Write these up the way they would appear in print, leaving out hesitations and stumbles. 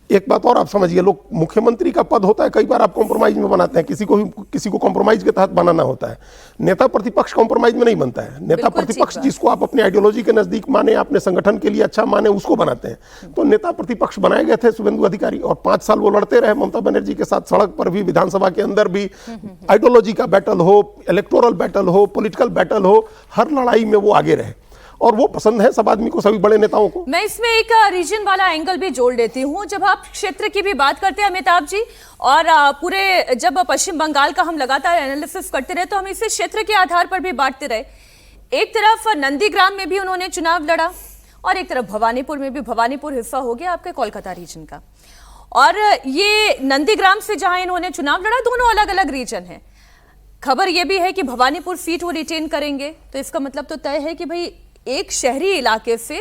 एक बात और आप समझिए, लोग मुख्यमंत्री का पद होता है, कई बार आप कॉम्प्रोमाइज में बनाते हैं, किसी को कॉम्प्रोमाइज के तहत बनाना होता है। नेता प्रतिपक्ष कॉम्प्रोमाइज में नहीं बनता है। नेता प्रतिपक्ष जिसको आप अपने आइडियोलॉजी के नजदीक माने, अपने संगठन के लिए अच्छा माने, उसको बनाते हैं। तो नेता प्रतिपक्ष बनाए गए थे शुभेंदु अधिकारी, और 5 साल वो लड़ते रहे ममता बनर्जी के साथ, सड़क पर भी, विधानसभा के अंदर भी। आइडियोलॉजी का बैटल हो, इलेक्टोरल बैटल हो, पॉलिटिकल बैटल हो, हर लड़ाई में वो आगे रहे, और वो पसंद है सब आदमी को, सभी बड़े नेताओं को। मैं इसमें एक रीजन वाला एंगल भी जोड़ देती हूँ। जब आप क्षेत्र की भी बात करते हैं अमिताभ जी, और पूरे जब पश्चिम बंगाल का हम लगातार एनालिसिस करते रहे, तो हम इसे क्षेत्र के आधार पर भी बांटते रहे। एक तरफ नंदीग्राम में भी उन्होंने चुनाव लड़ा, और एक तरफ भवानीपुर में भी। भवानीपुर हिस्सा हो गया आपके कोलकाता रीजन का, और ये नंदीग्राम से जहां इन्होंने चुनाव लड़ा, दोनों अलग अलग रीजन है। खबर यह भी है कि भवानीपुर सीट वो रिटेन करेंगे, तो इसका मतलब तो तय है कि भाई एक शहरी इलाके से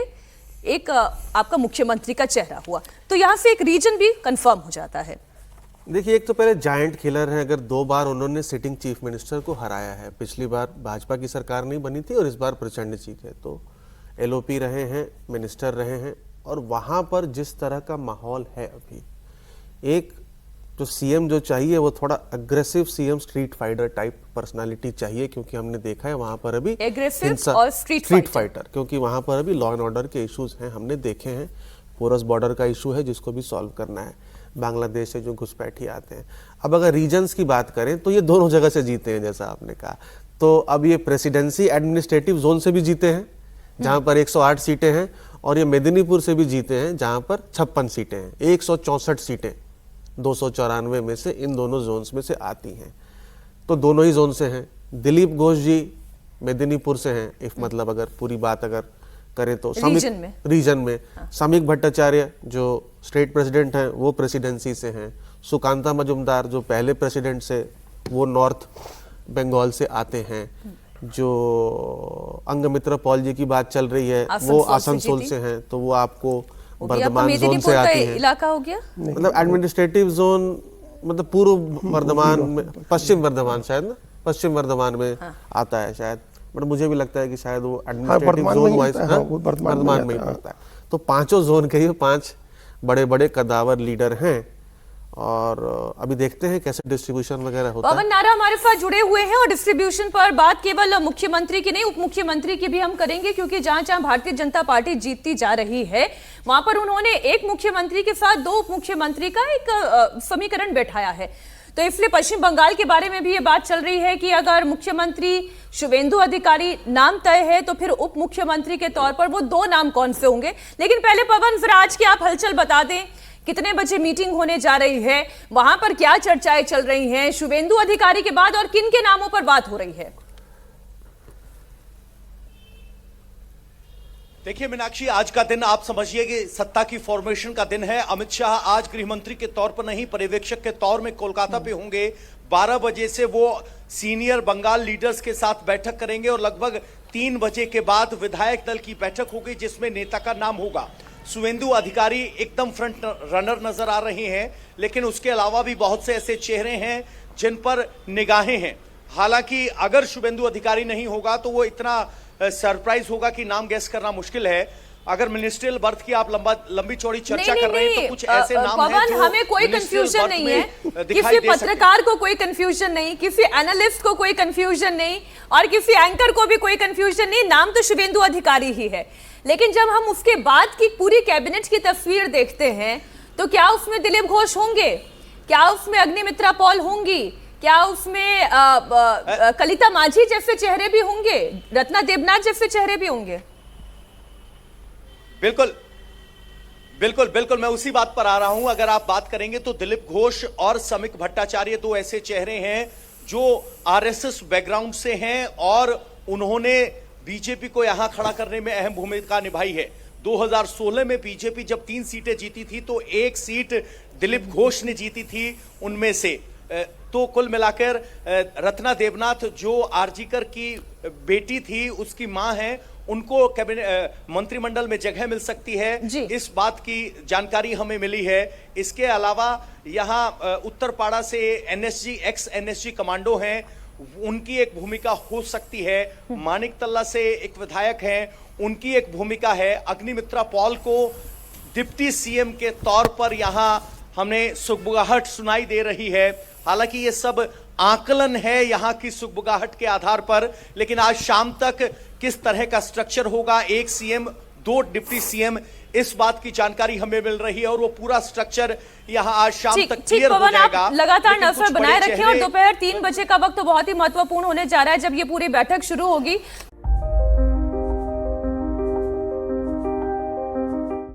एक आपका मुख्यमंत्री का चेहरा हुआ, तो यहां से एक रीजन भी कंफर्म हो जाता है। देखिए, एक तो पहले जायंट किलर है, अगर 2 बार उन्होंने सिटिंग चीफ मिनिस्टर को हराया है। पिछली बार भाजपा की सरकार नहीं बनी थी, और इस बार प्रचंड जीत है। तो एलओपी रहे हैं, मिनिस्टर रहे हैं, और वहां पर जिस तरह का माहौल है अभी, एक जो सीएम जो चाहिए वो थोड़ा aggressive CM, street fighter type personality चाहिए, क्योंकि हमने देखा है वहां पर अभी एग्रेसिव और स्ट्रीट फाइटर, क्योंकि वहां पर अभी लॉ एंड ऑर्डर के इश्यूज हैं, हमने देखे हैं। पोरस बॉर्डर का इशू है जिसको भी सॉल्व करना है, बांग्लादेश से जो घुसपैठी आते हैं। अब अगर रीजन्स की बात करें तो ये दोनों जगह से जीते हैं, जैसा आपने कहा। तो अब ये प्रेसिडेंसी एडमिनिस्ट्रेटिव जोन से भी जीते हैं, जहां पर 108 सीटें हैं, और ये मेदिनीपुर से भी जीते हैं, जहां पर 56 सीटें हैं। 164 सीटें 294 में से इन दोनों जोन्स में से आती हैं, तो दोनों ही जोन से हैं। दिलीप घोष जी मेदिनीपुर से हैं, इफ मतलब अगर पूरी बात अगर करें तो रीजन में। समीक भट्टाचार्य जो स्टेट प्रेसिडेंट हैं वो प्रेसिडेंसी से हैं। सुकांता मजुमदार जो पहले प्रेसिडेंट से, वो नॉर्थ बंगाल से आते हैं। जो अंगमित्रा पॉल जी की बात चल रही है वो आसनसोल से हैं, तो वो आपको वर्धमान जोन से आती है। इलाका हो गया, मतलब एडमिनिस्ट्रेटिव जोन, मतलब पूर्व वर्धमान में, पश्चिम वर्धमान शायद ना, पश्चिम वर्धमान में आता है शायद, बट मुझे भी लगता है कि शायद वो एडमिनिस्ट्रेटिव जोन वाइज वर्धमान में ही पड़ता है। तो 5 जोन के ही 5 बड़े बड़े कदावर लीडर हैं, और अभी देखते हैं कैसे डिस्ट्रीब्यूशन वगैरह होता है। पवन नारा हमारे साथ जुड़े हुए हैं, और डिस्ट्रीब्यूशन पर बात केवल मुख्यमंत्री की नहीं, उप मुख्यमंत्री की भी हम करेंगे, क्योंकि जहां जहां भारतीय जनता पार्टी जीतती जा रही है, वहां पर उन्होंने एक मुख्यमंत्री के साथ 2 उप मुख्यमंत्री का एक समीकरण बैठाया है। तो इसलिए पश्चिम बंगाल के बारे में भी ये बात चल रही है कि अगर मुख्यमंत्री शुभेंदु अधिकारी नाम तय है, तो फिर उप मुख्यमंत्री के तौर पर वो 2 नाम कौन से होंगे। लेकिन पहले पवन, जरा आज की आप हलचल बता दें, कितने बजे मीटिंग होने जा रही है, वहां पर क्या चर्चाएं चल रही हैं शुभेंदु अधिकारी के बाद, और किन के नामों पर बात हो रही है। देखिए मीनाक्षी, आज का दिन आप समझिए कि सत्ता की फॉर्मेशन का दिन है। अमित शाह आज गृह मंत्री के तौर पर नहीं, पर्यवेक्षक के तौर में कोलकाता पे होंगे। 12 बजे से वो सीनियर बंगाल लीडर्स के साथ बैठक करेंगे, और लगभग 3 बजे के बाद विधायक दल की बैठक होगी, जिसमें नेता का नाम होगा। शुभेंदु अधिकारी एकदम फ्रंट रनर नजर आ रहे हैं, लेकिन उसके अलावा भी बहुत से ऐसे चेहरे हैं जिन पर निगाहें हैं। हालांकि अगर शुभेंदु अधिकारी नहीं होगा तो वो इतना सरप्राइज होगा कि नाम गैस करना मुश्किल है। अगर मिनिस्ट्रियल बर्थ की आप लंबी चौड़ी चर्चा कर रहे हैं, तो कुछ ऐसे नाम हैं जो हमें कोई कंफ्यूजन नहीं है, किसी पत्रकार को कोई कंफ्यूजन नहीं, किसी एनालिस्ट को कोई कंफ्यूजन नहीं, और किसी एंकर को भी कोई कंफ्यूजन नहीं। नाम तो शुभेंदु अधिकारी ही है, लेकिन जब हम उसके बाद की पूरी कैबिनेट की तस्वीर देखते हैं, तो क्या उसमें दिलीप घोष होंगे, क्या उसमें अग्निमित्रा पॉल होंगी, क्या उसमें कलिता माझी जैसे चेहरे भी होंगे, रत्ना देवनाथ जैसे चेहरे भी होंगे। बिल्कुल बिल्कुल बिल्कुल, मैं उसी बात पर आ रहा हूं। अगर आप बात करेंगे तो दिलीप घोष और समीक भट्टाचार्य 2 ऐसे चेहरे हैं जो आरएसएस बैकग्राउंड से हैं, और उन्होंने बीजेपी को यहां खड़ा करने में अहम भूमिका निभाई है। 2016 में बीजेपी जब 3 सीटें जीती थी, तो 1 सीट दिलीप घोष ने जीती थी उनमें से। तो कुल मिलाकर रत्ना देवनाथ जो आरजीकर की बेटी थी, उसकी मां है, उनको कैबिनेट मंत्रिमंडल में जगह मिल सकती है, इस बात की जानकारी हमें मिली है। इसके अलावा यहाँ उत्तरपाड़ा से एनएसजी, एक्स एनएसजी कमांडो हैं, उनकी एक भूमिका हो सकती है। मानिक तल्ला से एक विधायक हैं, उनकी एक भूमिका है। अग्निमित्रा पॉल को डिप्टी सीएम के तौर पर यहां हमें सुगबुगाहट सुनाई दे रही है। हालांकि ये सब आकलन है यहां की सुगबुगाहट के आधार पर, लेकिन आज शाम तक किस तरह का स्ट्रक्चर होगा, एक सीएम 2 डिप्टी सीएम, इस बात की जानकारी हमें मिल रही है और वो पूरा स्ट्रक्चर यहां आज शाम तक क्लियर हो जाएगा। आप लगातार लेकिन नजर कुछ बनाए बड़े रखें और चेहरे दोपहर 3 बजे का वक्त तो बहुत ही महत्वपूर्ण होने जा रहा है जब ये पूरी बैठक शुरू होगी।